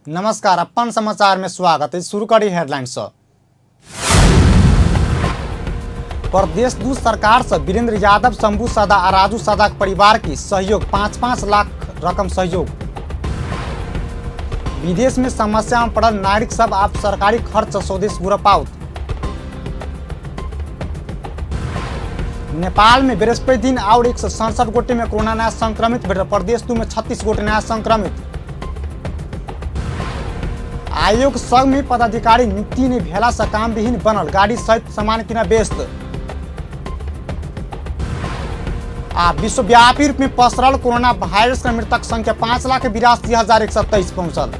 नमस्कार, अपन समाचार में स्वागत है। शुरू करी हेडलाइंस। प्रदेश दू सरकार से वीरेंद्र यादव, शंभू सदा और राजू सदा के परिवार की सहयोग 5-5 लाख रकम सहयोग। विदेश में समस्या में पड़ल नागरिक सब आप सरकारी खर्च स्वदेश गुरपाउत। नेपाल में बृहस्पति दिन और 167 गोटे में कोरोना नया संक्रमित भेल। प्रदेश दू में 36 गोटे नया संक्रमित। आयोग संघ में पदाधिकारी नियुक्ति ने भेला से काम विहीन बनल, गाड़ी सहित सामान किना व्यस्त। विश्वव्यापी रूप में पसरल कोरोना वायरस का मृतक संख्या 5,82,123 पहुंचल।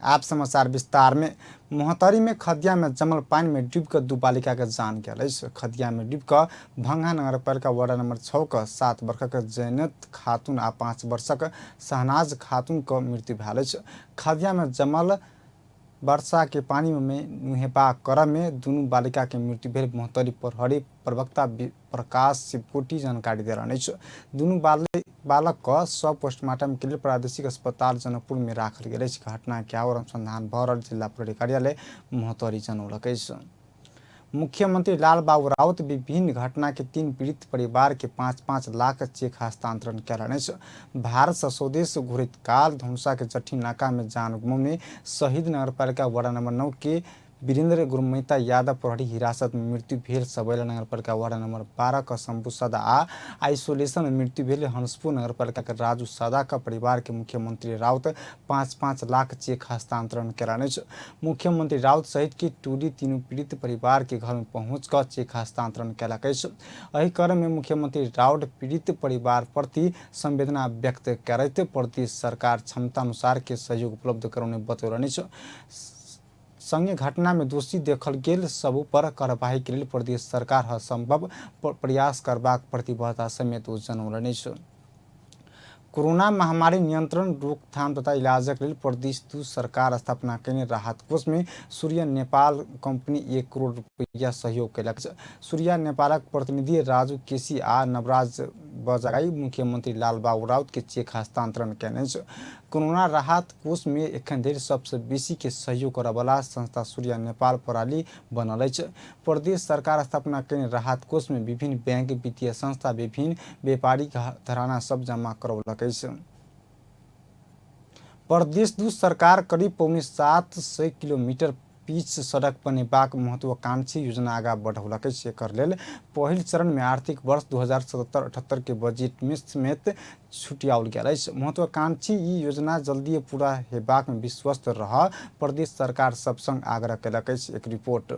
आप समाचार विस्तार में। मोहतरी में खदिया में जमल पानी में डूब कर 2 बालिका के जान गया। खदिया में डूब कर भंगा नगरपालिका वार्ड नंबर 6 का 7 वर्ष के जैनत खातून आ 5 वर्ष के शहनाज खातून का मृत्यु भेल। खदिया में जमल वर्षा के पानी में नुहेबा क्रम में दोनों बालिका के मृत्यु भेल। मोहतरी प्रहरी प्रवक्ता प्रकाश शिवकोटी जानकारी दे रहे। दोनों बालक का शव पोस्टमार्टम के लिए प्रादेशिक अस्पताल जनकपुर में राखल गया। घटना के और अनुसंधान भरल जिला प्रहरी कार्यालय मोहतरी जनौलक। मुख्यमंत्री लाल बाबू राउत विभिन्न घटना के 3 पीड़ित परिवार के 5-5 लाख चेक हस्तांतरण करें। भारत से स्वदेश घुरित काल धनुषा के जट्ठी नाका में जान गुमने शहीद नगरपालिका वार्ड नंबर 9 के वीरेंद्र गुरमैता यादव प्रहरी हिरासत में मृत्यु भेल। सबैला नगरपालिका वार्ड नंबर 12 का शंभू सदा आ आइसोलेशन में मृत्यु भेल। हंसपुर नगरपालिका के राजू सदा का परिवार के मुख्यमंत्री राउत 5-5 लाख चेक हस्तांतरण कराने। मुख्यमंत्री राउत सहित की टोली तीनों पीड़ित परिवार के घर में पहुंचकर चेक हस्तांतरण कयलक। एहि क्रम में मुख्यमंत्री राउत पीड़ित परिवार प्रति संवेदना व्यक्त करते प्रदेश सरकार क्षमता अनुसार के सहयोग उपलब्ध करने बतौलनि। संगे घटना में दोषी देखल गेल सबू पर कार्रवाई के लिए प्रदेश सरकार हर संभव प्रयास करबाक प्रतिबद्धता समेत जनौलनि। कोरोना महामारी नियंत्रण रोकथाम तथा इलाज के लिए प्रदेश दू सरकार स्थापना कने राहत कोष में सूर्य नेपाल कंपनी 1 करोड़ रुपया सहयोग कयलक। सूर्य नेपालक प्रतिनिधि राजू केसी आ नवराज बजाई मुख्यमंत्री लाल बाबू राउत के चेक हस्तांतरण कयने। कोरोना राहत कोष में एखन धरि सबसे बेसी के सहयोग करवला संस्था सूर्य नेपाल प्रणाली बनल। प्रदेश सरकार स्थापना कने राहत कोष में विभिन्न बैंक, वित्तीय संस्था, विभिन्न व्यापारिक धराना सब जमा करौलक। प्रदेश दू सरकार करीब 750 किलोमीटर पिच सड़क बनेबाक महत्वाकांक्षी योजना आगा बढ़ौलक। एकर लेल पहिल चरण में आर्थिक वर्ष 2077-78 के बजट में समेत छुटियाओल गेल। महत्वाकांक्षी ई योजना जल्दी पूरा हेबाक में विश्वस्त रह प्रदेश सरकार सब संग आग्रह कयलक। एक रिपोर्ट।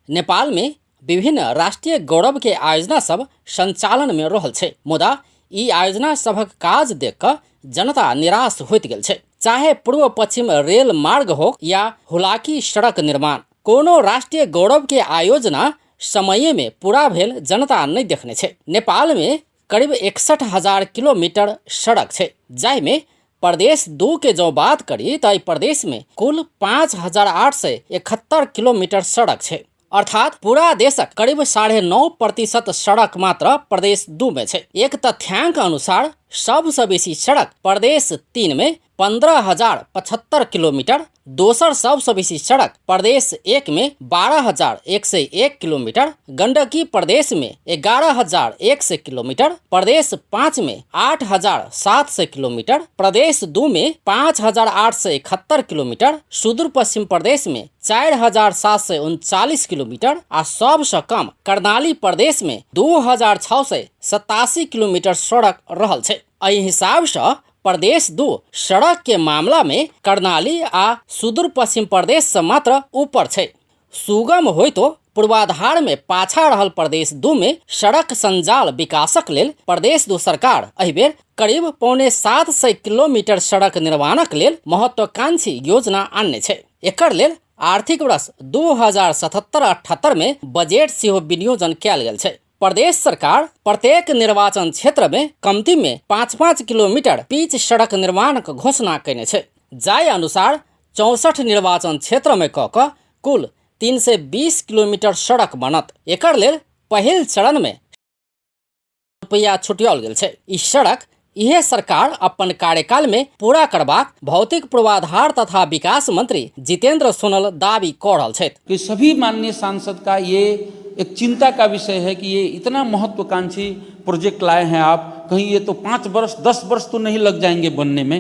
नेपाल में विभिन्न राष्ट्रीय गौरव के आयोजना सब संचालन में रहल छै, मुदा ई आयोजना सबक काज देख कऽ जनता निराश होइत गेल छै। चाहे पूर्व पश्चिम रेल मार्ग हो या हुलाकी सड़क निर्माण, कोनो राष्ट्रीय गौरव के आयोजना समय में पूरा भेल जनता नहीं देखने छै। नेपाल में करीब 61,000 किलोमीटर सड़क छै, जाहि में प्रदेश 2 के जो बात करी तो प्रदेश में कुल 5,871 किलोमीटर सड़क छै। अर्थात पूरा देशक करीब 9.5% सड़क मात्र प्रदेश 2 में छै। एक तथ्यांक अनुसार सबसे बेसी सड़क प्रदेश 3 में 15,075 किलोमीटर, दोसर सबसे बेसी सड़क प्रदेश 1 में 12,101 किलोमीटर, गंडकी प्रदेश में 11,100 किलोमीटर, प्रदेश 5 में 8,700 किलोमीटर, प्रदेश 2 में 5,871 किलोमीटर, सुदूर पश्चिम प्रदेश में 4,739 किलोमीटर आ सबसे कम कर्णाली प्रदेश में 2,687 किलोमीटर सड़क रहल छै। एहि हिसाब से प्रदेश 2 सड़क के मामला में कर्णाली आ सुदूर पश्चिम प्रदेश से मात्र ऊपर छै। सुगम होय तो पूर्वाधार में पाछा रहल प्रदेश 2 में सड़क संजाल विकासक लेल प्रदेश 2 सरकार एहि बेर करीब 750 किलोमीटर सड़क निर्माणक लेल महत्वाकांक्षी योजना आनने छै। एकर लेल आर्थिक वर्ष 2077-78 में बजट सेहो विनियोजन कयल गेल छै। प्रदेश सरकार प्रत्येक निर्वाचन क्षेत्र में कमती में 5-5 किलोमीटर पिच सड़क निर्माण के घोषणा कयने छै। जाय अनुसार 64 निर्वाचन क्षेत्र में कऽ कुल 320 किलोमीटर सड़क बनत। एकर लेल पहिल चरण में रुपया छुटियाओल गेल छै। ई सड़क यह सरकार अपन कार्यकाल में पूरा करबाक भौतिक पूर्वाधार तथा विकास मंत्री जितेंद्र सोनल दावी कऽ रहल छथि कि सभी माननीय सांसद का ये एक चिंता का विषय है कि ये इतना महत्वाकांक्षी प्रोजेक्ट लाए हैं आप, कहीं ये तो 5 वर्ष 10 वर्ष तो नहीं लग जाएंगे बनने में।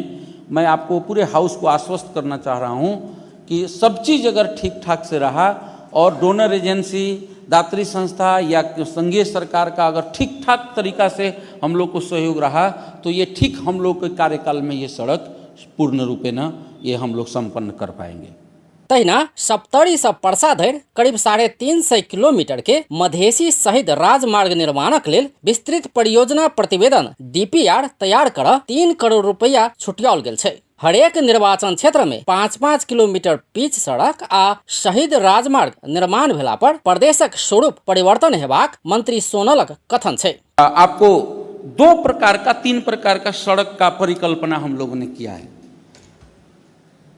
मैं आपको पूरे हाउस को आश्वस्त करना चाह रहा हूँ कि सब चीज़ अगर ठीक ठाक से रहा और डोनर एजेंसी, दात्री संस्था या संघीय सरकार का अगर ठीक ठाक तरीका से हम लोग को सहयोग रहा तो ये ठीक हम लोग के कार्यकाल में ये सड़क पूर्ण रूपेण ये हम लोग संपन्न कर पाएंगे। तहिना सप्तरी से पर्सा धरि करीब 350 किलोमीटर के मधेसी सहित राजमार्ग निर्माणक लेल विस्तृत परियोजना प्रतिवेदन DPR तैयार कर 3 करोड़ रुपया छुटियाओल गेल छै। हरेक निर्वाचन क्षेत्र में 5-5 किलोमीटर पिच सड़क आ शहीद राजमार्ग निर्माण भेला पर प्रदेशक स्वरूप परिवर्तन हेबाक मंत्री सोनलक कथन छै। आपको 2 प्रकार का 3 प्रकार का सड़क का परिकल्पना हम लोगों ने किया है।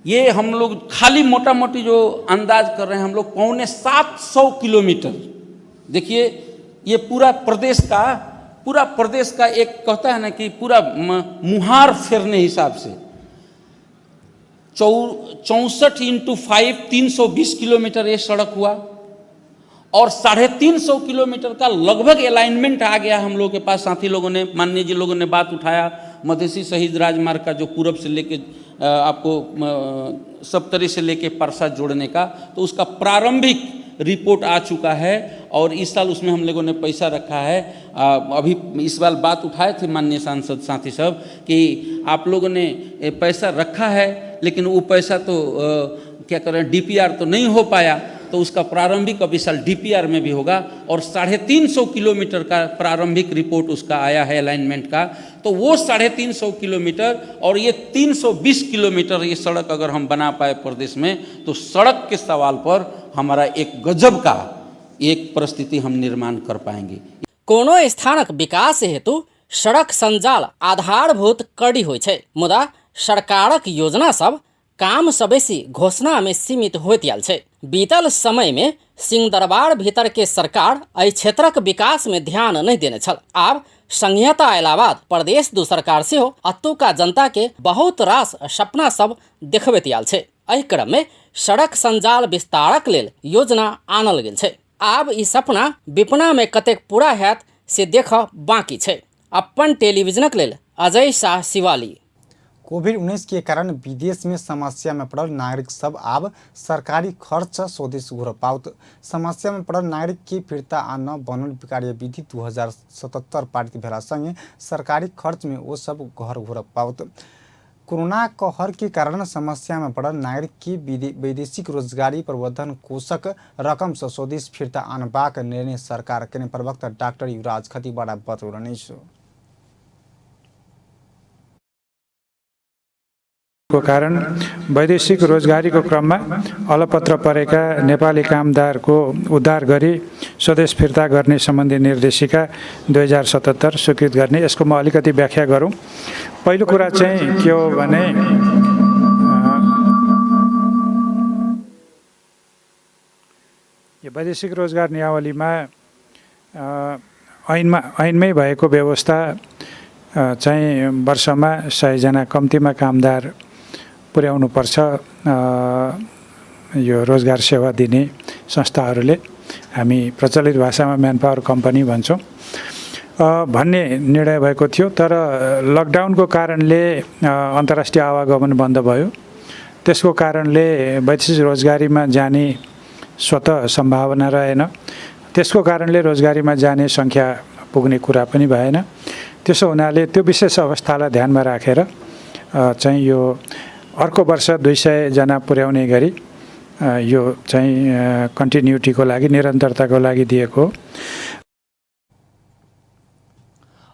ये हम लोग खाली मोटा मोटी जो अंदाज कर रहे हैं, हम लोग 750 किलोमीटर, देखिए ये पूरा प्रदेश का एक कहता है ना कि पूरा मुहार फेरने हिसाब से 64 × 5 320 किलोमीटर ये सड़क हुआ और 350 किलोमीटर का लगभग अलाइनमेंट आ गया हम लोगों के पास। साथी लोगों ने, माननीय जी लोगों ने बात उठाया मधेसी शहीद राजमार्ग का, जो पूरब से लेके आपको सप्तरी से लेके परसा जोड़ने का, तो उसका प्रारंभिक रिपोर्ट आ चुका है और इस साल उसमें हम लोगों ने पैसा रखा है। अभी इस बार बात उठाए थे माननीय सांसद साथी सब कि आप लोगों ने पैसा रखा है लेकिन वो पैसा तो क्या करें DPR तो नहीं हो पाया, तो उसका प्रारंभिक अब इस साल DPR में भी होगा और 350 किलोमीटर का प्रारंभिक रिपोर्ट उसका आया है अलाइनमेंट का। तो वो 350 किलोमीटर और ये 320 किलोमीटर ये सड़क अगर हम बना पाए प्रदेश में, तो सड़क के सवाल पर हमारा एक गजब का एक परिस्थिति हम निर्माण कर पाएंगे। कोनो स्थानक विकास हेतु सड़क संजाल आधारभूत कड़ी होइ छै, मुदा सरकारक योजना सब काम सबेसी घोषणा में सीमित होइत आयल छै। बीतल समय में सिंहदरबार भीतर के सरकार एहि क्षेत्रक विकास में ध्यान नहीं देने छल। आब संघीयता अयला बाद प्रदेश दू सरकार सेहो अतुका जनता के बहुत रास सपना सब देखबैत आयल छै। एहि क्रम में सड़क संजाल विस्तारक लेल योजना आनल गेल छै। आब ई सपना विपना में कतेक पूरा हैत से देखब बाकी छै। अपन टेलीविजनक लेल अजय शाह शिवाली। कोविड-19 के कारण विदेश में समस्या में पड़ल नागरिक सब आब सरकारी खर्च स्वदेश घुर पाउत। समस्या में पड़ल नागरिक के फिर्ता आन बनल कार्यविधि 2077 पारित भेला संगे सरकारी खर्च में वो सब घर घुर पाउत। कोरोना कहर के कारण समस्या में पड़ल नागरिक के वैदेशिक रोजगारी प्रबंधन कोषक रकम से स्वदेश फिर्ता आनबाक निर्णय सरकार के प्रवक्ता डॉक्टर युवराज खतिवड़ा बतौलनि। को कारण वैदेशिक रोजगारीको क्रममा अलपत्र परेका नेपाली कामदारको उद्धार गरी स्वदेश फिर्ता गर्ने सम्बन्धी निर्देशिका 2077 स्वीकृत गर्ने। यसको म अलिकति व्याख्या गरौँ। पहिलो कुरा चाहिँ के हो भने यो वैदेशिक रोजगार नियावलीमा ऐनमै भएको व्यवस्था चाहिँ वर्षमा 100 जना कम्तीमा कामदार पुर्याउनुपर्छ यो रोजगार सेवा दिने संस्थाहरूले। हामी प्रचलित भाषामा म्यान पावर कम्पनी भन्छौँ भन्ने निर्णय भएको थियो। तर लकडाउनको कारणले अन्तर्राष्ट्रिय आवागमन बन्द भयो। त्यसको कारणले वैदेशिक रोजगारीमा जाने स्वतः सम्भावना रहेन। त्यसको कारणले रोजगारीमा जाने सङ्ख्या पुग्ने कुरा पनि भएन। त्यसो हुनाले त्यो विशेष अवस्थालाई ध्यानमा राखेर चाहिँ यो अर्को वर्ष 200 जना पुर्याउने गरी यो चाहिँ कन्टिन्युटीको लागि, निरन्तरताको लागि दिएको।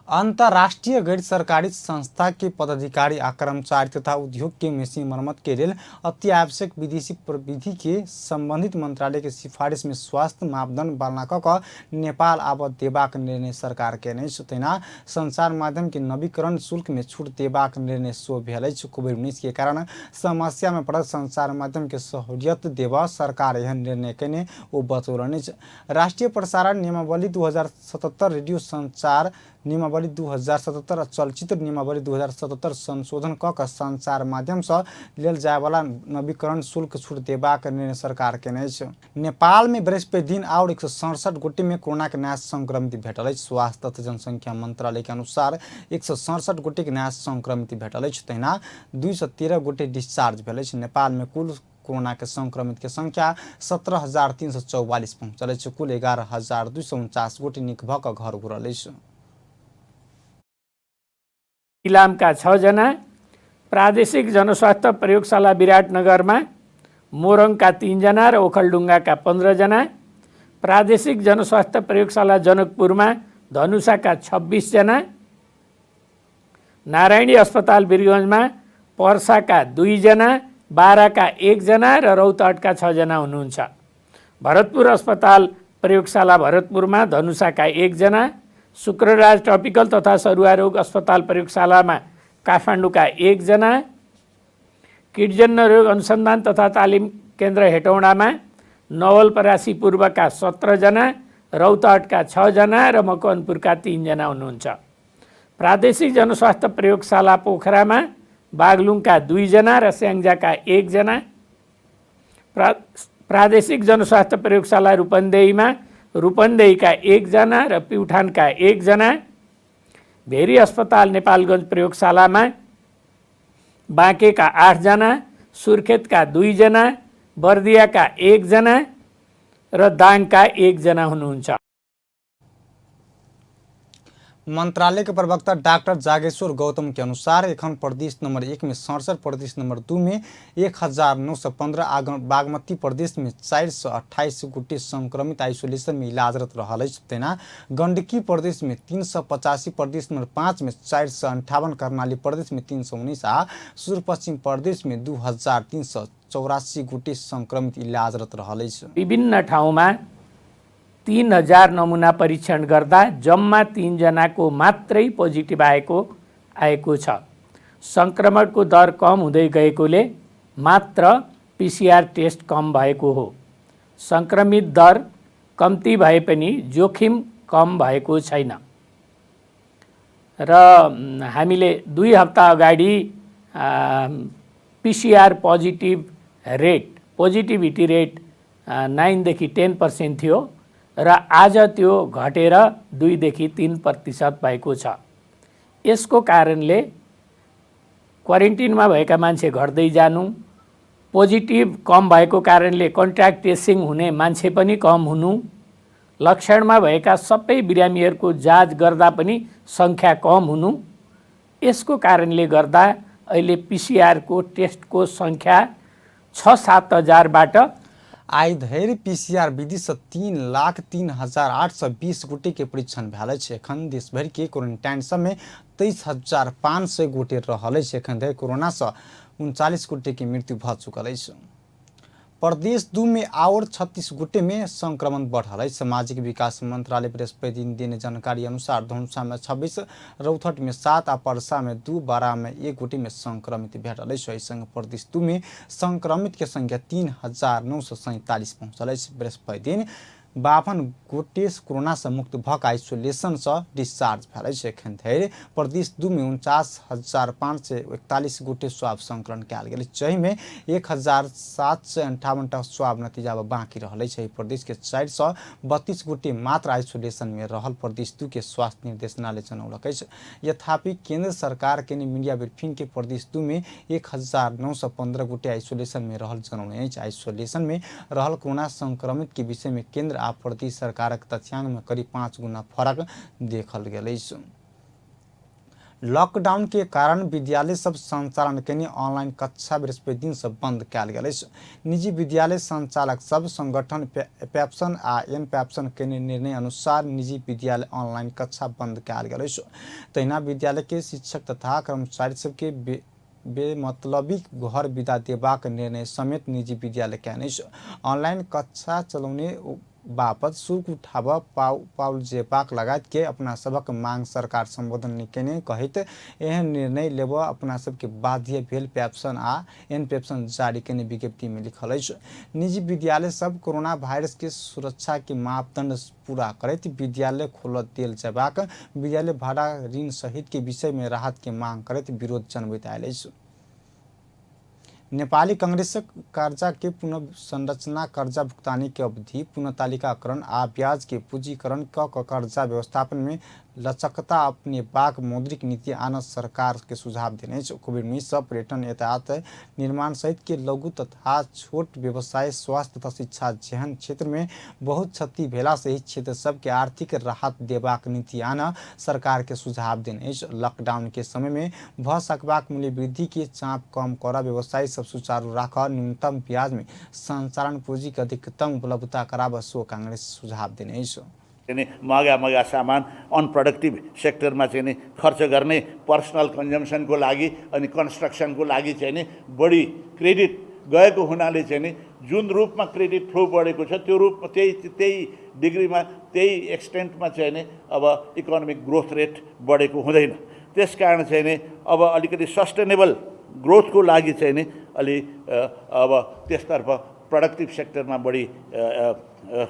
अंतर्राष्ट्रीय गैर सरकारी संस्था के पदाधिकारी आ कर्मचारी तथा उद्योग के मशीन मरम्मत के लिए अति आवश्यक विदेशी प्रविधि के संबंधित मंत्रालय के सिफारिश में स्वास्थ्य मापदंड पालना क नेपाल आबद देबाक निर्णय सरकार के तेना संचार माध्यम के नवीकरण शुल्क में छूट देबाक निर्णय सो भेल। कोविड-19 के कारण समस्या में पड़ल संचार माध्यम के सहूलियत देवा सरकार यह निर्णय कने वो बतौलनि। राष्ट्रीय प्रसारण नियमावली 2077 रेडियो संचार नियमावली 2077 और चलचित्र नियमावली 2077 संशोधन क के संचार माध्यम से लेल जाय वाला नवीकरण शुल्क छूट देबाक निर्णय सरकार केने छै। नेपाल में बृहस्पति दिन और 167 गोटे में कोरोना के नया संक्रमित भेटल अछि। स्वास्थ्य तथा जनसंख्या मंत्रालय के अनुसार 167 गोटे के नया संक्रमित भेटल अछि। तहिना 213 गोटे डिस्चार्ज भेल अछि। नेपाल में कुल कोरोना के संक्रमित के संख्या 17,344 पहुंचल अछि। कुल 11,249 गोटे निक भ क घर घुरल अछि। इलामका 6 जना, प्रादेशिक जनस्वास्थ्य प्रयोगशाला विराटनगरमा मोरङका 3 जना र ओखलढुङ्गाका 15 जना, प्रादेशिक जनस्वास्थ्य प्रयोगशाला जनकपुरमा धनुषाका 26 जना, नारायणी अस्पताल वीरगञ्जमा पर्साका 2 जना, बाराका 1 जना र रौतहटका 6 जना हुनुहुन्छ। भरतपुर अस्पताल प्रयोगशाला भरतपुरमा धनुषाका 1 जना, शुक्रराज ट्रपिकल तथा सरुवा रोग अस्पताल प्रयोगशालामा काठमाडौँका 1 जना, किटजन्य रोग अनुसन्धान तथा तालिम केन्द्र हेटौडामा नवलपरासी पूर्वका 17 जना, रौतहटका 6 जना र मकवानपुरका 3 जना हुनुहुन्छ। प्रादेशिक जनस्वास्थ्य प्रयोगशाला पोखरामा बागलुङका 2 जना र स्याङ्जाका 1 जना, प्रादेशिक जनस्वास्थ्य प्रयोगशाला रूपन्देहीमा रूपन्देहीका 1 जना र प्युठानका 1 जना, भेरी अस्पताल नेपालगञ्ज प्रयोगशालामा बाँकेका 8 जना, सुर्खेतका 2 जना, बर्दियाका 1 जना र दाङका 1 जना हुनुहुन्छ। मंत्रालय के प्रवक्ता डॉक्टर जागेश्वर गौतम के अनुसार एखन प्रदेश नंबर 1 में 67, प्रदेश नंबर 2 में 1915, बागमती प्रदेश में 428 गोटे संक्रमित आइसोलेशन में इलाजरत रहल अछि। तेना गंडकी प्रदेश में 385, प्रदेश नंबर 5 में 458, कर्णाली प्रदेश में 319 आ सुदूर पश्चिम प्रदेश में 2384 गोटे संक्रमित इलाजरत रहल अछि। विभिन्न ठाउँमा 3000 नमुना परीक्षण गर्दा जम्मा 3 जनाको मात्रै पोजिटिभ आएको छ। संक्रमणको दर कम हुँदै गएकोले मात्र पीसीआर टेस्ट कम भएको हो। संक्रमित दर कम्ती भए पनि जोखिम कम भएको छैन र हामीले 2 हप्ता अगाडि पीसीआर पोजिटिभिटी रेट 9 देखि 10% थियो र आज त्यो घटेर 2 देखि 3% भएको छ। यसको कारणले क्वारेन्टिनमा भएका मान्छे घट्दै जानु, पोजिटिभ कम भएको कारणले कन्ट्याक्ट ट्रेसिङ हुने मान्छे पनि कम हुनु, लक्षणमा भएका सबै बिरामीहरूको जाँच गर्दा पनि सङ्ख्या कम हुनु, यसको कारणले गर्दा अहिले पीसीआरको टेस्टको सङ्ख्या 6-7 हजारबाट आई धरि पीसीआर विधि से 3,03,820 गोटे के परीक्षण भेल अछि। एखन देशभर के क्वारंटाइन सब में 23,500 गोटे रहल अछि। एखन धरि कोरोना से 39 गोटे की मृत्यु भ चुकल अछि। प्रदेश 2 में और 36 गोटे में संक्रमण बढ़ल अछि। सामाजिक विकास मंत्रालय बृहस्पति दिन देने जानकारी अनुसार धनुषा में 26, रौतहट में 7 आ पर्सा में 2, बारा में 1 गोटे में संक्रमित भेटल अछि। संग प्रदेश 2 में संक्रमित के संख्या 3,947 पहुंचल अछि। बृहस्पति दिन 52 गोटे कोरोना से मुक्त भक आइसोलेशन से डिस्चार्ज भेल अछि। एखन धरि प्रदेश 2 में 49,541 गोटे स्वाब संकलन कयल गेल, जाहि में 1,758 स्वाब नतीजा बाकी रहल अछि। प्रदेश के 432 गोटे मात्र आइसोलेशन में रहल प्रदेश 2 के स्वास्थ्य निर्देशनालय जनौलक अछि। यथापि केंद्र सरकार के मीडिया ब्रीफिंग के प्रदेश 2 में 1,915 गोटे आइसोलेशन में रहल जनौने अछि। आइसोलेशन में रहल कोरोना संक्रमित के विषय में केंद्र आ प्रदेश सरकारक तथ्याङ्क में करीब 5 गुना फर्क देखल गेल अछि। लॉकडाउन के कारण विद्यालय सब संचालन केने ऑनलाइन कक्षा बृहस्पति दिन से बंद कयल गेल अछि। निजी विद्यालय संचालक सब संगठन पैप्सन आ एनपैप्सन केने निर्णय अनुसार निजी विद्यालय ऑनलाइन कक्षा बंद कयल गेल अछि। तहिना विद्यालय के शिक्षक तथा कर्मचारी सबके बेमतलबी घर विदा देबाक निर्णय समेत निजी विद्यालय केने अछि। ऑनलाइन कक्षा चलाउने बापत शुल्क उठाब पाउल जेबाक लगायत के अपना सबक मांग सरकार संबोधन निकेने कहित एहन निर्णय लेब अपना सबके बाध्य भेल पेप्सन आ एन पेप्सन जारी केने विज्ञप्ति में लिखल अछि। निजी विद्यालय सब कोरोना वायरस के सुरक्षा के मापदंड पूरा करैत विद्यालय खोल देल जयबाक विद्यालय भाड़ा ऋण सहित के विषय में राहत के मांग करैत विरोध जनबैत आयल अछि। नेपाली कांग्रेसक कर्जा के पुनः संरचना कर्जा भुगतानी के अवधि पुनः तालिकाकरण आ ब्याज के पूंजीकरण क कर्जा व्यवस्थापन में लचकता अपने बाक मौद्रिक नीति आना सरकार के सुझाव देने। कोविड-19 पर्यटन यातायात निर्माण सहित के लघु तथा छोट व्यवसाय स्वास्थ्य तथा शिक्षा जेहन क्षेत्र में बहुत क्षति भेला से ही क्षेत्र सब के आर्थिक राहत देबाक नीति आना सरकार के सुझाव देने। लॉकडाउन के समय में भ सकबाक मूल्य वृद्धि के चाप कम कर व्यवसाय सब सुचारू राख न्यूनतम ब्याज में संचालन पूंजी के अधिकतम उपलब्धता कराब सो कांग्रेस सुझाव देने। महँगा सामान अनप्रोडक्टिभ सेक्टरमा चाहिँ नि खर्च गर्ने पर्सनल कन्जम्सनको लागि अनि कन्स्ट्रक्सनको लागि चाहिँ नि बढी क्रेडिट गएको हुनाले चाहिँ नि जुन रूपमा क्रेडिट फ्लो बढेको छ त्यो रूपमा त्यही डिग्रीमा त्यही एक्सटेन्टमा चाहिँ नि अब इकोनोमिक ग्रोथ रेट बढेको हुँदैन। त्यसकारण चाहिँ नि अब अलिकति सस्टेनेबल ग्रोथको लागि चाहिँ नि अलि अब त्यसतर्फ प्रोडक्टिभ सेक्टरमा बढी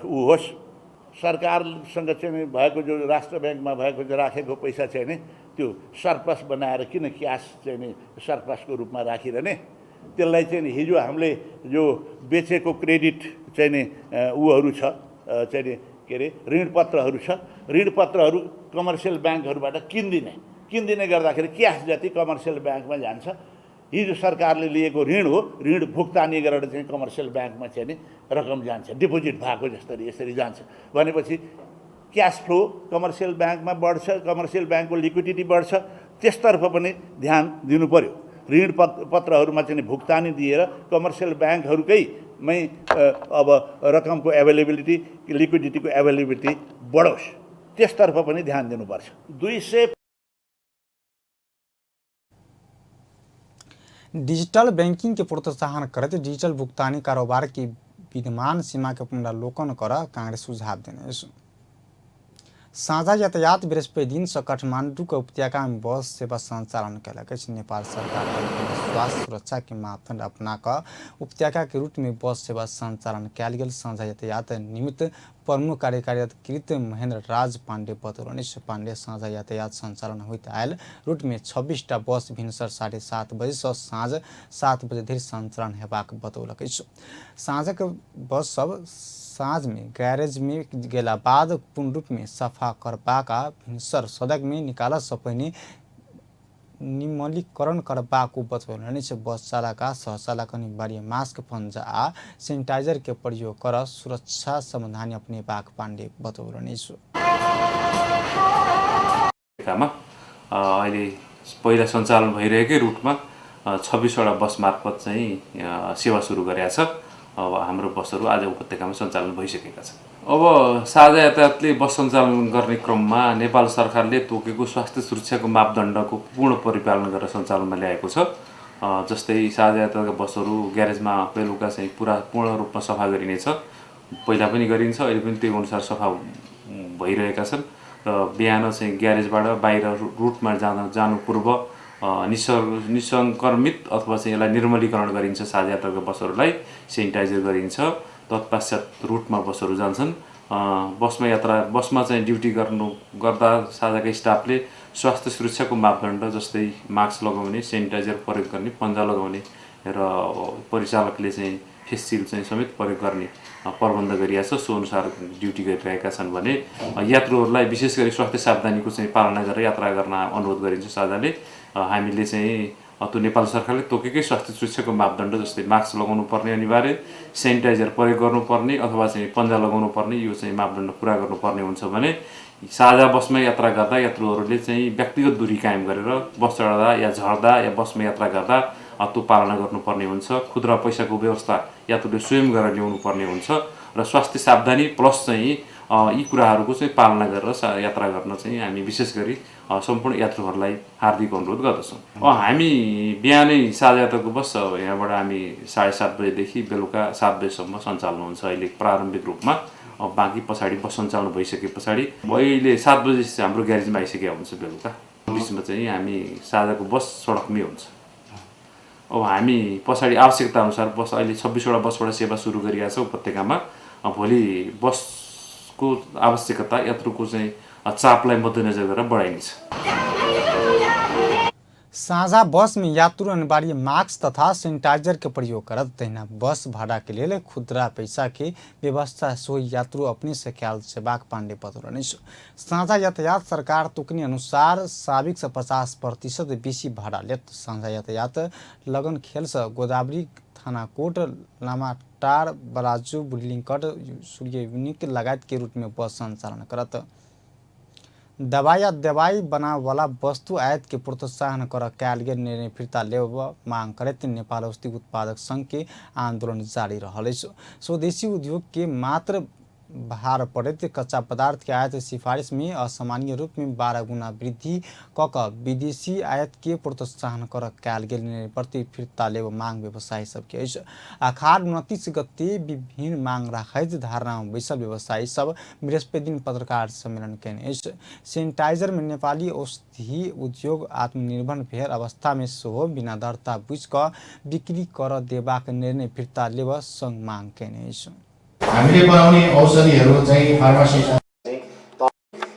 होस्। सरकारसँग चाहिँ भएको जो राष्ट्र ब्याङ्कमा भएको जो राखेको पैसा चाहिँ नि त्यो सरप्लस बनाएर किन क्यास चाहिँ नि सरप्लसको रूपमा राखिरहने, त्यसलाई चाहिँ नि हिजो हामीले जो बेचेको क्रेडिट चाहिँ नि उहरू छ चाहिँ नि के अरे ऋणपत्रहरू छ, ऋणपत्रहरू कमर्सियल ब्याङ्कहरूबाट किन्दिने गर्दाखेरि क्यास जति कमर्सियल ब्याङ्कमा जान्छ। हिजो सरकारले लिएको ऋण हो, ऋण भुक्तानी गरेर चाहिँ कमर्सियल ब्याङ्कमा चाहिँ नि रकम जान्छ, डिपोजिट भएको जसरी यसरी जान्छ भनेपछि क्यास फ्लो कमर्सियल ब्याङ्कमा बढ्छ, कमर्सियल ब्याङ्कको लिक्विडिटी बढ्छ। त्यसतर्फ पनि ध्यान दिनु पर्यो। ऋण पत्रहरूमा चाहिँ भुक्तानी दिएर कमर्सियल ब्याङ्कहरूकैमै अब रकमको एभाइलेबिलिटी लिक्विडिटीको एभाइलेबिलिटी बढोस्, त्यसतर्फ पनि ध्यान दिनुपर्छ। 200 डिजिटल बैंकिंग के प्रोत्साहन करते डिजिटल भुगतानी कारोबार की विद्यमान सीमा के पुनरावलोकन कर कांग्रेस सुझाव देने। साझा यातायात बृहस्पति दिन से काठमाडौँ के उपत्यका में बस सेवा संचालन कयलक। नेपाल सरकार स्वास्थ्य सुरक्षा के मापदंड अपना उपत्यका के रूट में बस सेवा संचालन कयल गेल। साझा यातायात निमित्त प्रमुख कार्यकारी अधिकृत महेंद्र राज पांडे बतौलनि। पांडे साझा यातायात संचालन होइत आयल रूट में 26टा बस भिनसर 7:30 बजे से साँझ 7 बजे धरि संचालन हेबाक बतौलक। साँझक बस सब साँझ में गैरेज में गेला बाद पूर्ण रूप में सफा करबाक आ भिनसर सड़क में निकाल से पहिने निमलीकरण करबाक बतौलनि। बस चालक आ सहचालक अनिवार्य मास्क, पंजा आ सैनिटाइजर के प्रयोग कर सुरक्षा सावधानी अपनेबाक पाण्डे बतौलनि। अहिले पहिला सञ्चालन भइरहेकै रुटमा 26वटा बस मार्फत चाहिँ सेवा सुरु गरेका छ। अब हाम्रो बसहरू आज उपत्यकामा सञ्चालन भइसकेका छन्। अब साझा यातायातले बस सञ्चालन गर्ने क्रममा नेपाल सरकारले तोकेको स्वास्थ्य सुरक्षाको मापदण्डको पूर्ण परिपालन गरेर सञ्चालनमा ल्याएको छ। जस्तै साझा यातायातका बसहरू ग्यारेजमा बेलुका चाहिँ पूर्ण रूपमा सफा गरिनेछ। पहिला पनि गरिन्छ, अहिले पनि त्यो अनुसार सफा भइरहेका छन् र बिहान चाहिँ ग्यारेजबाट बाहिर रुटमा जानु पूर्व निसङ्क्रमित अथवा चाहिँ यसलाई निर्मलीकरण गरिन्छ। साझा यातायातका बसहरूलाई सेनिटाइजर गरिन्छ। तत्पश्चात रुटमा बसहरू जान्छन्। बसमा चाहिँ ड्युटी गर्दा साझाका स्टाफले स्वास्थ्य सुरक्षाको मापदण्ड जस्तै मास्क लगाउने, सेनिटाइजर प्रयोग गर्ने, पन्जा लगाउने र परिचालकले चाहिँ फेस सिल्ड चाहिँ समेत प्रयोग गर्ने प्रबन्ध गरिएको छ। सो अनुसार ड्युटी गरिरहेका छन् भने यात्रुहरूलाई विशेष गरी स्वास्थ्य सावधानीको चाहिँ पालना गरेर यात्रा गर्न अनुरोध गरिन्छ। साझाले हामीले चाहिँ त्यो नेपाल सरकारले तोकेकै स्वास्थ्य सुरक्षाको मापदण्ड जस्तै मास्क लगाउनु पर्ने अनिवार्य, सेनिटाइजर प्रयोग गर्नुपर्ने अथवा चाहिँ पन्जा लगाउनु पर्ने यो चाहिँ मापदण्ड पुरा गर्नुपर्ने हुन्छ भने साझा बसमा यात्रा गर्दा यात्रुहरूले चाहिँ व्यक्तिगत दूरी कायम गरेर बस चढ्दा या झर्दा या बसमा यात्रा गर्दा त्यो पालना गर्नुपर्ने हुन्छ। खुद्रा पैसाको व्यवस्था यात्रुले स्वयं गरेर ल्याउनु पर्ने हुन्छ र स्वास्थ्य सावधानी प्लस चाहिँ यी कुराहरूको चाहिँ पालना गरेर यात्रा गर्न चाहिँ हामी विशेष गरी सम्पूर्ण यात्रुहरूलाई हार्दिक अनुरोध गर्दछौँ। हामी बिहानै साझा यात्राको बस यहाँबाट हामी 7:30 बजेदेखि बेलुका 7 बजेसम्म सञ्चालन हुन्छ अहिले प्रारम्भिक रूपमा। बाँकी पछाडि बस सञ्चालन भइसके पछाडि अहिले 7 बजी हाम्रो ग्यारेजमा आइसकेको हुन्छ बेलुका। बिचमा चाहिँ हामी साझाको बस सडकमै हुन्छ। अब हामी पछाडि आवश्यकता अनुसार बस अहिले 26वटा बसबाट सेवा सुरु गरिरहेको छ उपत्यकामा। भोलि बसको आवश्यकता यात्रुको चाहिँ चापलाई मध्यनजर गरेर बढाइनेछ। साझा बस में यात्रु अनिवार्य मास्क तथा सैनिटाइजर के प्रयोग करत तहिना बस भाड़ा के लिए खुदरा पैसा की व्यवस्था सोई यात्रु अपने से ख्याल सेवाक पांडे बतौलनि। साझा यातायात सरकार तुकनी अनुसार साबिक से 50% बेसी भाड़ा लेत। साझा यातायात लगन खेल से गोदावरी थानाकोट लामाटार बराजू बुर्लिङकट सूर्य यूनिक लगायत के रूट में बस संचालन करत। दवाई या दवाई बनावे वाला वस्तु आयात के प्रोत्साहन कर कयल गेल निर्णय फिर्ता लेब मांग करते नेपाल औषधि उत्पादक संघ के आंदोलन जारी रहल। स्वदेशी उद्योग के मात्र भार पड़ते कच्चा पदार्थ के आयात सिफारिश में असामान्य रूप में 12 गुना वृद्धि कक विदेशी आयात के प्रोत्साहन कर कयल गेल निर्णय प्रति फिर्ता लेब मांग व्यवसायी सबके। अखाड़ 29 गते विभिन्न मांग राखैत धारणा बैसल व्यवसायी सब बृहस्पति दिन पत्रकार सम्मेलन केने। सैनिटाइजर में नेपाली औषधि उद्योग आत्मनिर्भर भेल अवस्था में सेहो बिना दर्ता बुझ क बिक्री कर देबाक निर्णय फिर्ता लेब संघ मांग केने। हामीले बनाउने औषधिहरू चाहिँ फार्मासी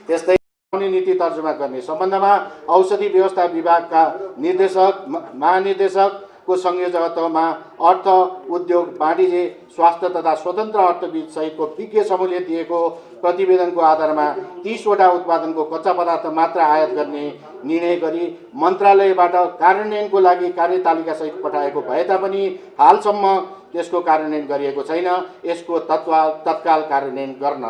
त्यस्तै बनाउने नीति तर्जुमा गर्ने सम्बन्धमा औषधि व्यवस्था विभागका निर्देशक महानिर्देशकको संयोजकत्वमा अर्थ उद्योग वाणिज्य स्वास्थ्य तथा स्वतन्त्र अर्थविद सहितको विज्ञ समूहले दिएको प्रतिवेदनको आधारमा 30 वटा उत्पादनको कच्चा पदार्थ मात्र आयात गर्ने निर्णय गरी मन्त्रालयबाट कार्यान्वयनको लागि कार्यतालिका सहित पठाएको भए तापनि हालसम्म त्यसको कार्यान्वयन गरिएको छैन। यसको तत्काल कार्यान्वयन गर्न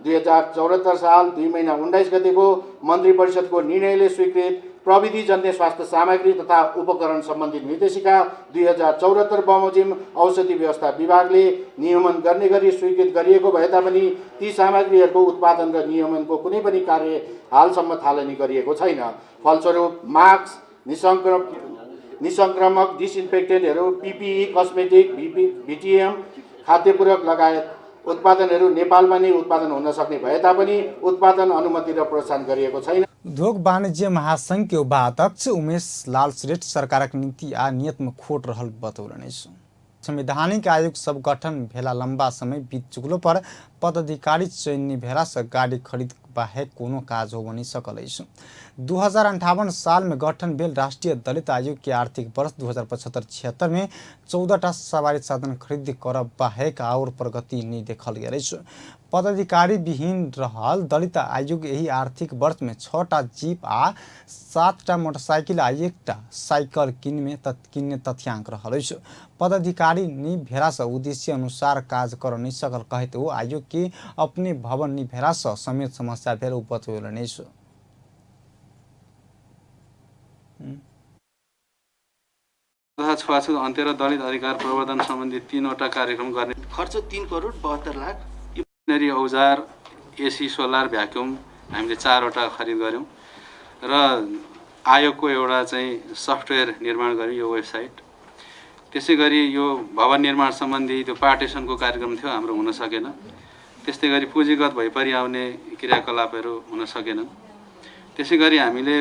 2074 साल 2 महिना 19 गतेको मन्त्री परिषदको निर्णयले स्वीकृत प्रविधिजन्य स्वास्थ्य सामग्री तथा उपकरण सम्बन्धी निर्देशिका 2074 बमोजिम औषधि व्यवस्था विभागले नियमन गर्ने गरी स्वीकृत गरिएको भए तापनि ती सामग्रीहरूको उत्पादन र नियमनको कुनै पनि कार्य हालसम्म थालनी गरिएको छैन। फलस्वरूप मास्क निसंक्रामक डिसइन्फेक्टेन्टहरू पीपीई कस्मेटिक बीटीएम खाद्य पूरक लगायत उत्पादनहरू नेपालमा नै उत्पादन हुन सक्ने भए तापनि उत्पादन अनुमति र प्रोत्साहन गरिएको छैन। उद्योग वाणिज्य महासंघ के उपाध्यक्ष उमेश लाल श्रेष्ठ सरकारक नीति आ नियत में खोट रहल बतौलनि। संवैधानिक आयोग सब गठन भेला लंबा समय बीत चुकलो पर पदाधिकारी चयन भेला से गाड़ी खरीद बाहेक कोनो काज हो नहीं सकल। 2058 साल में गठन भेल राष्ट्रीय दलित आयोग के आर्थिक वर्ष 2075-76 में 14टा सवारी साधन खरीद कर बाहेक और प्रगति नहीं देखल गेल। पदाधिकारी विहीन रहल दलित आयोग यही आर्थिक वर्ष में 6टा जीप आ 7टा मोटरसाइकिल आ 1टा साइकिल किन्ने तथ्यांक रहल। पदाधिकारी नि भेला से उद्देश्य अनुसार काज कर नहीं सकल कहते वो आयोग के अपने भवन नि भेला से समेत समस्या भेल बतौलनि। छुवाछुत अन्त्य र दलित अधिकार प्रवर्धन सम्बन्धी 3वटा कार्यक्रम गर्ने खर्च 3 करोड 72 लाख। मिसनरी औजार एसी सोलर भ्याक्युम हामीले 4वटा खरिद गर्यौं र आयोगको एउटा चाहिँ सफ्टवेयर निर्माण गर्यौं यो वेबसाइट। त्यसैगरी यो भवन निर्माण सम्बन्धी त्यो पार्टिसनको कार्यक्रम थियो हाम्रो हुन सकेन। त्यस्तै गरी पुँजीगत भइपरि आउने क्रियाकलापहरू हुन सकेनन्। त्यसैगरी हामीले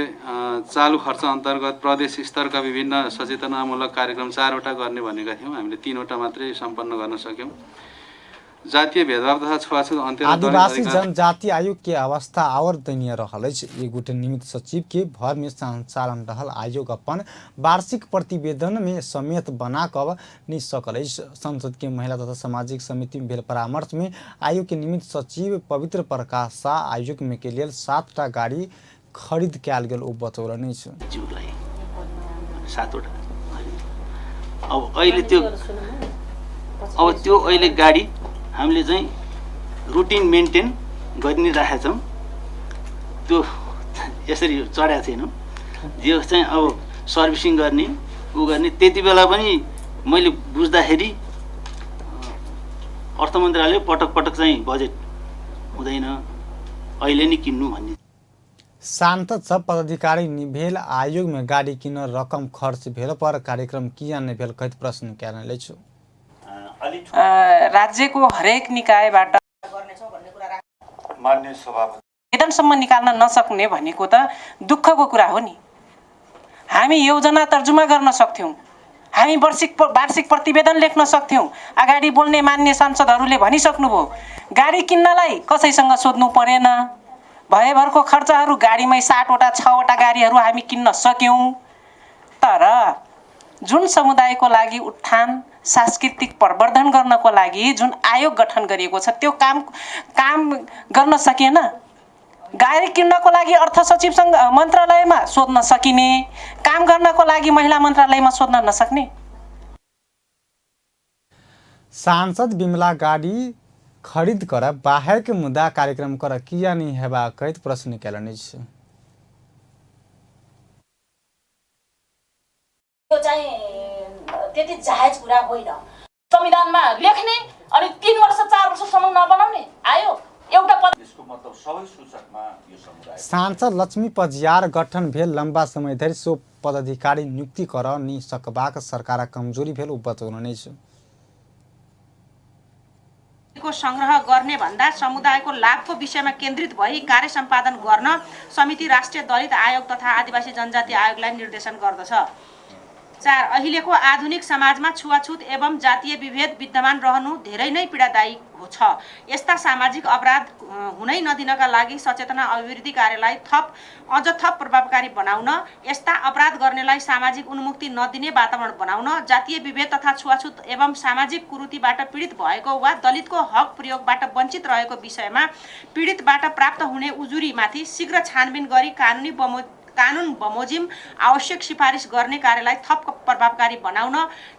चालु खर्च अन्तर्गत प्रदेश स्तरका विभिन्न सचेतनामूलक कार्यक्रम 4वटा गर्ने भनेका थियौं, हामीले 3वटा मात्रै सम्पन्न गर्न सक्यौं। जातीय भेदभाव तथा छुवाछुत अन्त्य आदिवासी जनजाति आयोग के अवस्था और दयनीय रहल। एक निमित्त सचिव के भर में संचालन रहल आयोग अपन वार्षिक प्रतिवेदन में समेत बना कर नहीं सकल। संसद के महिला तथा सामाजिक समिति में भेल परामर्श में आयोग के निमित्त सचिव पवित्र प्रकाश शाह आयोग में के लिए 7टा गाड़ी खरीद कयल गेल ओ बतौलनि। 7वटा अब त्यो अहिले गाडी हामीले चाहिँ रुटिन मेन्टेन गरि नै राखेका छौँ। त्यो यसरी चढाएको छैनौँ। जो चाहिँ अब सर्भिसिङ गर्ने उ गर्ने त्यति बेला पनि मैले बुझ्दाखेरि अर्थ मन्त्रालय पटक पटक चाहिँ बजेट हुँदैन अहिले नै किन्नु भन्ने। सांसद सब पदाधिकारी निभेल आयोग में गाड़ी किन रकम खर्च भेल पर कार्यक्रम किया नहीं भेल कहते प्रश्न क्या छु। राज्यको हरेक निकायबाट मान्य सभापति निवेदनसम्म निकाल्न नसक्ने भनेको त दुःखको कुरा हो नि। हामी योजना तर्जुमा गर्न सक्थ्यौँ, हामी वार्षिक प्रतिवेदन लेख्न सक्थ्यौँ। अगाडि बोल्ने मान्य सांसदहरूले भनिसक्नुभयो, गाडी किन्नलाई कसैसँग सोध्नु परेन, भएभरको खर्चहरू गाडीमै 7वटा 6वटा गाडीहरू हामी किन्न सक्यौँ। तर जुन समुदायको लागि उत्थान सांस्कृतिक प्रवर्धन गर्नको लागि जुन आयोग गठन गरिएको छ त्यो काम गर्न सकिएन। गाडी किन्नको लागि अर्थ सचिवसँग मन्त्रालयमा सोध्न सकिने, काम गर्नको लागि महिला मन्त्रालयमा सोध्न नसक्ने। सांसद बिमला गाड़ी खरीद कर बाहेक मुद्दा कार्यक्रम कर किया नहीं हेबा कहत प्रश्न निकालने छ। यो चाहिँ त्यति जायज कुरा होइन। संविधानमा लेख्ने अनि 3 वर्ष 4 वर्षसम्म नबनाउने आयो एउटा पद। यसको मतलब सबै सूचकमा यो समुदाय। सांसद लक्ष्मी पजियार गठन भेल लंबा समय धरि सो पदाधिकारी नियुक्ति कर नि सकबाक सरकार कमजोरी भेल उपबचौलने छ। को संग्रह गर्ने भन्दा समुदायको लाभको विषयमा केन्द्रित भई कार्य सम्पादन गर्न समिति राष्ट्रिय दलित आयोग तथा आदिवासी जनजाति आयोगलाई निर्देशन गर्दछ। 4 अहिलेको आधुनिक समाजमा छुवाछुत एवं जातीय विभेद विद्यमान रहनु धेरै नै पीडादायी छ। यस्ता सामाजिक अपराध हुनै नदिनका लागि सचेतना अभिवृद्धि कार्यलाई अझ थप प्रभावकारी बनाउन, यस्ता अपराध गर्नेलाई सामाजिक उन्मुक्ति नदिने वातावरण बनाउन, जातीय विभेद तथा छुवाछुत एवं सामाजिक कुरीतिबाट पीडित भएको वा दलितको हक प्रयोगबाट वञ्चित रहेको विषयमा पीडितबाट प्राप्त हुने उजुरीमाथि शीघ्र छानबिन गरी कानुन बमोजिम आवश्यक सिफारिस गर्ने कार्यलाई थप प्रभावकारी बनाउन,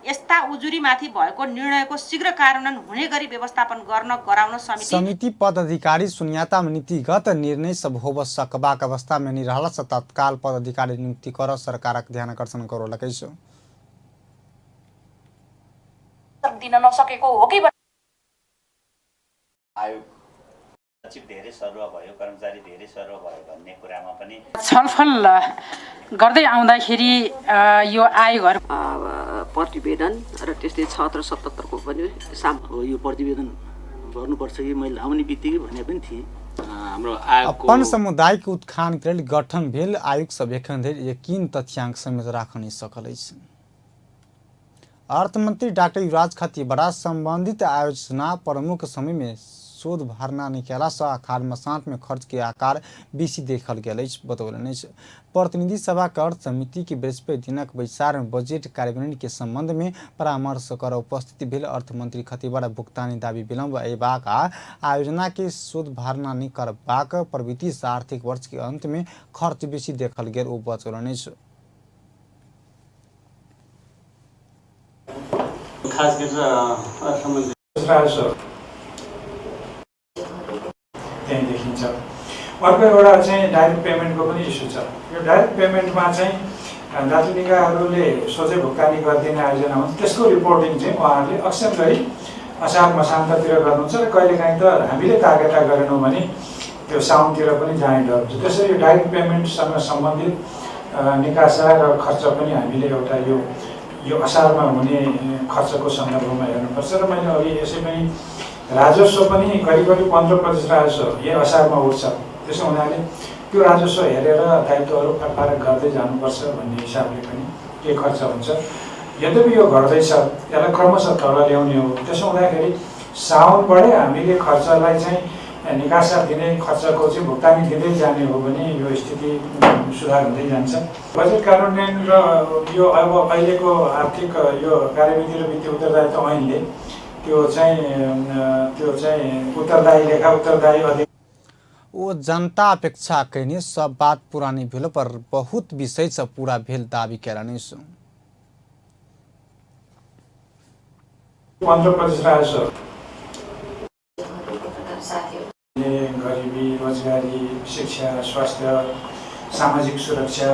यस्ता उजुरीमाथि भएको निर्णयको शीघ्र कार्यान्वयन हुने गरी व्यवस्थापन गर्न गराउन समिति पदाधिकारी शून्यता में नीतिगत निर्णय सब होब सकबाक अवस्था में नहीं रहला से तत्काल पदाधिकारी नियुक्ति कर सरकारक ध्यान आकर्षण करो लगे छ। दिन नसकेको हो कि आयोग सचिव धेरै सरुवा भयो, कर्मचारी धेरै सरुवा भयो भन्ने कुरामा पनि छलफल गर्दै आउँदाखेरि यो आयोगहरु प्रतिवेदन र त्यस्तै 76 77 को पनि यो प्रतिवेदन गर्नुपर्छ कि मैले आउने बित्तिकै भने पनि थिए। हाम्रो आयोगको अपन समुदाय के उत्थान के लेल गठन भेल आयोग सब एखन धरि यकीन तथ्यांक समेत राखन नहीं सकल अछि। अर्थमंत्री डॉक्टर युवराज खतिवड़ा संबंधित आयोजना प्रमुख समय में शोध भरना निकाला से आकार मसांत में खर्च के आकार बेसी देखल गेल बतौलने। प्रतिनिधि सभा के अर्थ समिति की बृहस्पति दिनक बैसार में बजट कार्यान्वयन के संबंध में परामर्श कर उपस्थित भेल अर्थमंत्री खतिवड़ा भुगतानी दाबी विलम्ब अयबाक आयोजना के शोध भरना नहीं करबाक प्रवृत्ति से आर्थिक वर्ष के अंत में खर्च बेसी देखल गेल ओ बतौलने। खास गरेर अर्थमन्त्री त्यही देखिन्छ। अर्को एउटा चाहिँ डाइरेक्ट पेमेन्टको पनि इस्यु छ। यो डाइरेक्ट पेमेन्टमा चाहिँ दाजुनिकाहरूले सोझै भुक्तानी गरिदिने आयोजना हुन्छ, त्यसको रिपोर्टिङ चाहिँ उहाँहरूले अक्सर गरी असार मसान्ततिर गर्नुहुन्छ र कहिलेकाहीँ त हामीले तागेता गरेनौँ भने त्यो साउनतिर पनि जाने डर हुन्छ। त्यसरी डाइरेक्ट पेमेन्टसँग सम्बन्धित निकासा र खर्च पनि हामीले एउटा यो असारमा हुने खर्चको सन्दर्भमा हेर्नुपर्छ। र मैले अघि यसै पनि राजस्व पनि करिब 15% राजस्व यही असारमा उठ्छ। त्यसो हुनाले त्यो राजस्व हेरेर दायित्वहरू फरक गर्दै जानुपर्छ भन्ने हिसाबले पनि के खर्च हुन्छ। यद्यपि यो घट्दैछ, यसलाई क्रमशः तल ल्याउने हो। त्यसो हुँदाखेरि साउनबाटै हामीले खर्चलाई चाहिँ निकासा दिने खर्चको चाहिँ भुक्तानी दिँदै जाने हो भने यो स्थिति सुधार हुँदै जान्छ। बजेट कार्यान्वयन र यो अब अहिलेको आर्थिक यो कार्यविधि र वित्तीय उत्तरदायित्व ऐनले त्यो चाहिँ उत्तरदायी लेखा उत्तरदायी अधिक वो जनता अपेक्षा कहने सब बात पुरानी भेल पर बहुत विषय से पूरा भेल दावी कैलने। 15% राजस्व गरिबी, रोजगारी, शिक्षा, स्वास्थ्य, सामाजिक सुरक्षा,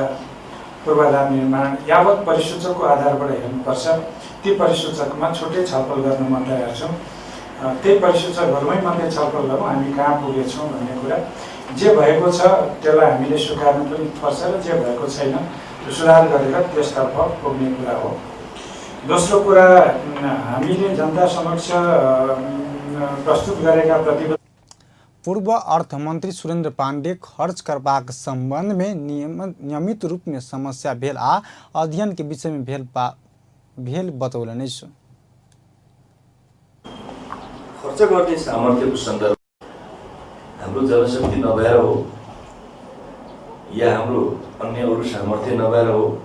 पूर्वाधार निर्माण यावत परिसूचकको आधारबाट हेर्नुपर्छ। ती परिसूचकमा छुट्टै छलफल गर्न मन लागेको छौँ। त्यही परिसूचकहरूमै मात्रै छलफल गरौँ हामी कहाँ पुगेछौँ भन्ने कुरा। जे भएको छ त्यसलाई हामीले स्वीकार्नु पनि पर्छ र जे भएको छैन त्यो सुधार गरेर त्यसतर्फ पुग्ने कुरा हो। दोस्रो कुरा, हामीले जनता समक्ष प्रस्तुत गरेका प्रतिबद्ध पूर्व अर्थमंत्री सुरेंद्र पांडे खर्च करबाक संबंध में नियमित रूप में समस्या भेल आ अध्ययन के विषय में भेल बतौलनि। खर्च गर्ने सामर्थ्यको सन्दर्भ हाम्रो जनशक्ति नभएर हो या हाम्रो अन्य अरू सामर्थ्य नभएर हो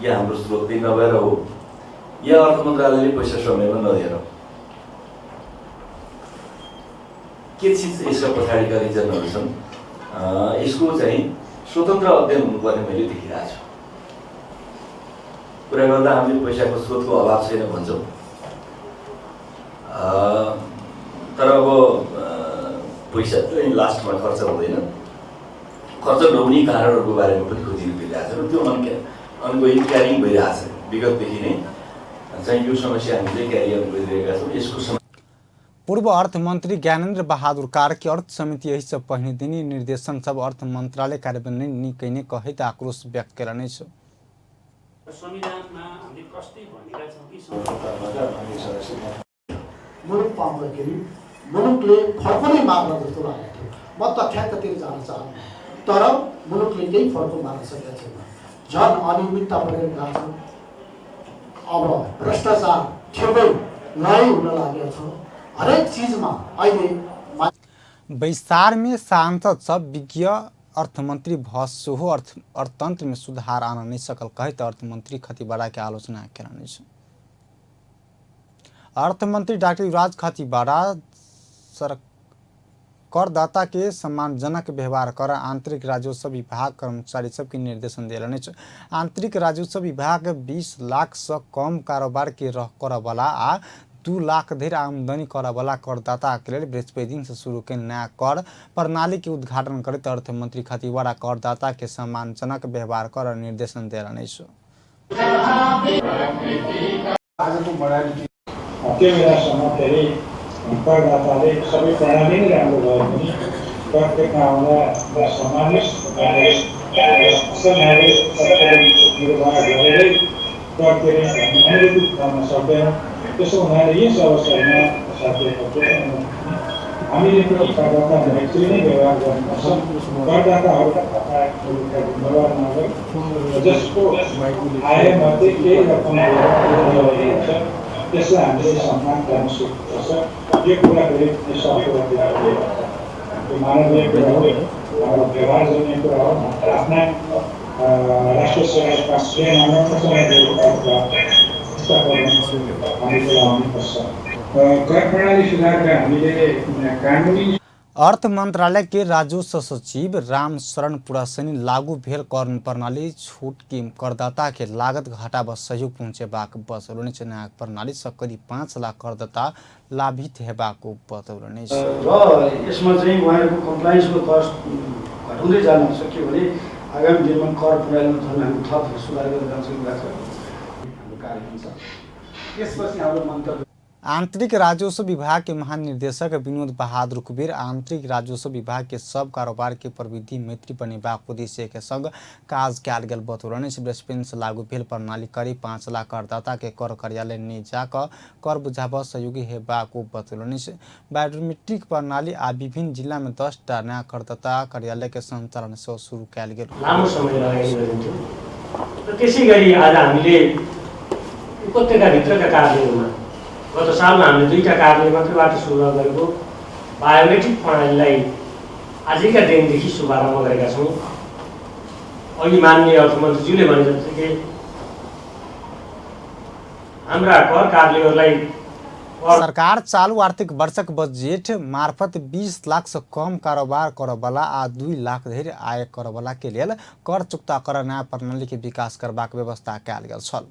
या हाम्रो स्रोत नभएर हो या अर्थ मन्त्रालयले पैसा समयमा नदिएर हो। के चिज यसका पछाडिका रिजनहरू छन् यसको चाहिँ स्वतन्त्र अध्ययन हुनुपर्ने मैले देखिरहेको छु। कुरा गर्दा हामीले पैसाको स्रोतको अभाव छैन भन्छौँ, तर अब पैसा चाहिँ लास्टमा खर्च हुँदैन। खर्च नहुने कारणहरूको बारेमा पनि खोजिनु भइरहेको छ र त्यो अनगोइङ क्यारिङ भइरहेको छ। विगतदेखि नै चाहिँ यो समस्या हामीले क्यारी अन गरिरहेका छौँ। यसको पूर्व अर्थ मंत्री ज्ञानेन्द्र बहादुर कार्की अर्थ समिति यही सब पहिने दिनी निर्देशन सब अर्थ मंत्रालय कार्यान्वयन निकै नै कहित आक्रोश व्यक्त गरेनै छ। मुलुक पाउँदाखेरि मुलुकले फर्को नै मार्न जस्तो लागेको थियो। म तथ्याङ्कतिर जान चाहन्छु, तर मुलुकले केही फर्को मार्न सकेको छैन। झन् अनियमितता बढेर गएको छ। अब भ्रष्टाचार ठेबै लय हुन लागेको छ। हरेक चीजमा अहिले बैसार में सांसद सब विज्ञ अर्थमंत्री भसो अर्थतंत्र में सुधार आना नहीं सकल कहित अर्थमंत्री खतीबाड़ा के आलोचना करने। अर्थमंत्री डॉक्टर युवराज खतीबाड़ा करदाता के सम्मानजनक व्यवहार कर आंतरिक राजस्व विभाग कर्मचारी सबके निर्देशन दिलने। आंतरिक राजस्व विभाग 20 लाख से कम कारोबार के करवाला आ 2 लाख धरि आमदनी करवाला करदाता के लिए बृहस्पति दिन से शुरू के नया कर प्रणाली के उद्घाटन करते अर्थमंत्री खतीबाड़ा करदाता के सम्मानजनक व्यवहार कर निर्देशन दिलने। करदाताले सबै प्रणाली नै राम्रो भए पनि कर तिर्न आउँदा समावेश निर्वाह गरेरै कर तिर्ने अनुरूप गर्न सक्दैन। त्यसो हुनाले यस अवसरमा हामीले पनि करदाता मैत्री नै व्यवहार गर्नुपर्छ। करदाताहरूका व्यवहार नगरी जसको आयमध्ये केही रकम हुन्छ त्यसलाई हामीले सम्मान गर्न सक्नुपर्छ। यो कुरा गरी मानवीय कुरा हो, हाम्रो व्यवहार जन्य कुरा हो। आफ्ना राष्ट्रिय सेवाका श्रेणीमा कर प्रणाली सुधारका हामीले कानुनी अर्थ मंत्रालय के राजस्व सचिव राम शरण पुरासनी लागू भेल कर प्रणाली छूट की करदाता के लागत घटाव सहयोग पहुँचेबाक बतौलनि। नयाँ प्रणाली से करीब 5 लाख करदाता लाभित हेबाको बतौलनि। र यसमा चाहिँ उहाँहरूको कम्प्लायन्सको कस्ट घटाउँदै जान सक्यो भने आगामी दिनमा कर प्रणालीमा झन् हामी थप सुधार गरेर जान्छ हाम्रो कार्यक्रम छ। त्यसपछि हाम्रो मन्तव्य आंतरिक राजस्व विभाग के महानिर्देशक विनोद बहादुर कुबेर आंतरिक राजस्व विभाग के सब कारोबार के प्रविधि मैत्री बनेबाक उद्देश्य के संग काज कयल गेल बतौलनि। बृहस्पति से लागू भेल प्रणाली करीब 5 लाख करदाता के कर कार्यालय ने जाकर कर बुझाव सहयोगी हेबाक बतौलनि। बायोमेट्रिक प्रणाली आ विभिन्न जिला में 10 टा नया करदाता कार्यालय के संचालन से शुरू कयल गेल। लामो समय लगाइरहेको र त्यसै गरी आज हामीले उपत्यका भित्रका कार्यालयमा गत सालमा हामीले 2टा कार्यालय मात्रैबाट सुरु गरेको बायोमेट्रिक प्रणालीलाई आजैका दिनदेखि शुभारम्भ गरेका छौँ। अघि माननीय अर्थमन्त्रीज्यूले भने जस्तै हाम्रा कर कार्यालयहरूलाई सरकार चालू आर्थिक वर्षक बजेट मार्फत 20 लाख से कम कारोबार करवाला आ 2 लाख धरि आय करवाला के लिए कर चुकता कर नया प्रणाली के विकास करबाक व्यवस्था कयल गेल छल।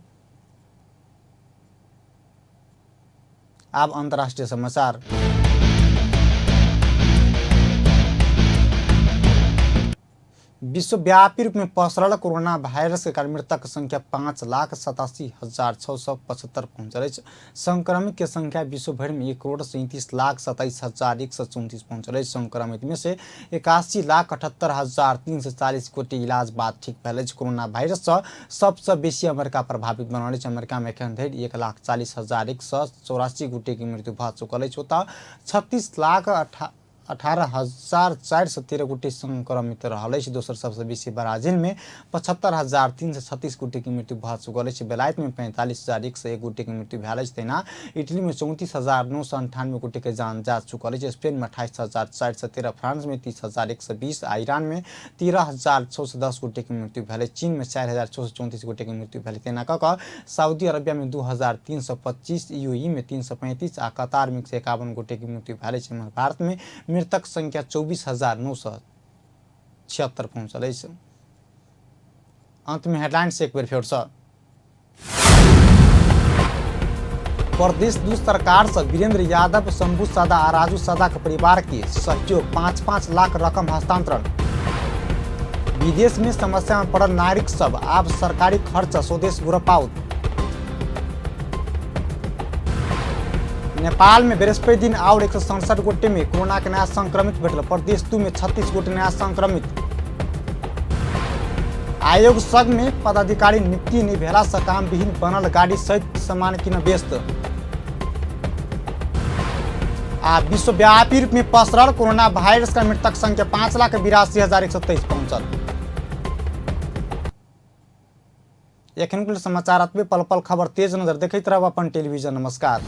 अब अंतर्राष्ट्रीय समाचार। विश्वव्यापी रूप में पसरल कोरोना वायरस के कारण मृतक संख्या 5,87,675 पहुँच रही है। संक्रमित की संख्या विश्व भर में 1,37,27,134 पहुँच रही है। संक्रमित में से 81,78,340 गोटे इलाज बाद ठीक भेल। कोरोना वायरस सबसे बेसी अमेरिका प्रभावित बनल। अमेरिका में एखन धरि 1,40,184 गोटे की मृत्यु भ चुकल है। 36,58,000 18,413 गोटे संक्रमित रहल अछि। दोसर सबसे बेसी ब्राजील में 75,336 गोटे की मृत्यु भ चुकल अछि। बेलायत में 45,101 गोटे की मृत्यु भेल अछि। तहिना इटली में 34,998 गोटे के जान जा चुकल अछि। स्पेन में 28,413, फ्रांस में 30,120, ईरान में 13,610 गोटे की मृत्यु भेल। चीन में 4,634 गोटे की मृत्यु भेल। तेना कऽ सऊदी अरबिया में 2,325, यूएई में 335 आ कतार में 151 गोटे की मृत्यु भेल। भारत में मृतक संख्या 24,976 पहुंचल अछि। अंत में हेडलाइंस एक बेर फेर से। प्रदेश 2 सरकार से वीरेंद्र यादव, शंभू सादा आ राजू सादा के परिवार के सहयोग 5-5 लाख रकम हस्तांतरण। विदेश में समस्या में पड़ल नागरिक सब आब सरकारी खर्च स्वदेश घुरपाउत। नेपाल में बृहस्पति दिन और 167 गोटे में कोरोना के नया संक्रमित भेटल। प्रदेश 2 में 36 गोटे नया संक्रमित। आयोग संघ में पदाधिकारी नियुक्ति नहीं भेला से काम विहीन बनल गाड़ी सहित सामान किन व्यस्त। आ विश्वव्यापी रूप में पसरल कोरोना वायरस का मृतक संख्या 5,82,123 पहुंचल। एखन समाचार अतबे। पल पल खबर तेज नजर देखैत रहब अपन टेलीविजन। नमस्कार।